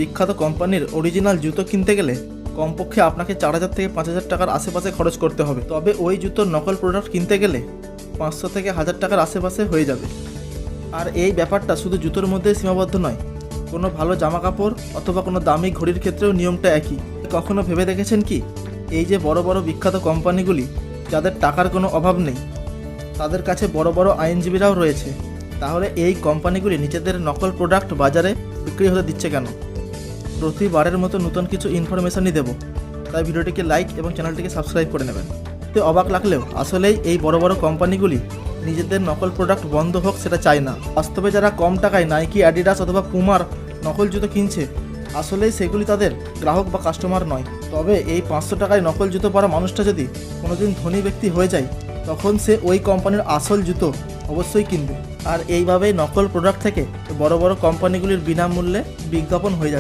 বিখ্যাত কোম্পানির অরিজিনাল জুতো কিনতে গেলে কমপক্ষে আপনাকে 4,000 থেকে 5,000 টাকার আশেপাশে খরচ করতে হবে। তবে ওই জুতোর নকল প্রোডাক্ট কিনতে গেলে 500 থেকে 1,000 টাকার আশেপাশে হয়ে যাবে। আর এই ব্যাপারটা শুধু জুতোর মধ্যেই সীমাবদ্ধ নয়, কোনো ভালো জামা কাপড় অথবা কোনো দামি ঘড়ির ক্ষেত্রেও নিয়মটা একই। কখনো ভেবে দেখেছেন কি, এই যে বড় বড় বিখ্যাত কোম্পানিগুলি, যাদের টাকার কোনো অভাব নেই, তাদের কাছে বড় বড় আইনজীবীরাও রয়েছে, তাহলে এই কোম্পানিগুলি নিজেদের নকল প্রোডাক্ট বাজারে বিক্রি হতে দিচ্ছে কেন? প্রতিবারের মতো নতুন কিছু ইনফরমেশনই দেবো, তাই ভিডিওটিকে লাইক এবং চ্যানেলটিকে সাবস্ক্রাইব করে নেবেন। তো অবাক লাগলেও আসলেই এই বড় বড় কোম্পানিগুলি নিজেদের নকল প্রোডাক্ট বন্ধ হোক সেটা চায় না। বাস্তবে যারা কম টাকায় নাইকি, অ্যাডিডাস অথবা পুমার নকল জুতো কিনছে, আসলেই সেগুলি তাদের গ্রাহক বা কাস্টমার নয়। তবে এই 500 টাকায় নকল জুতো পরা মানুষটা যদি কোনোদিন ধনী ব্যক্তি হয়ে যায়, তখন সে ওই কোম্পানির আসল জুতো অবশ্যই কিনবে। আর এইভাবেই নকল প্রোডাক্ট থেকে বড় বড় কোম্পানিগুলির বিনামূল্যে বিজ্ঞাপন হয়ে যায়।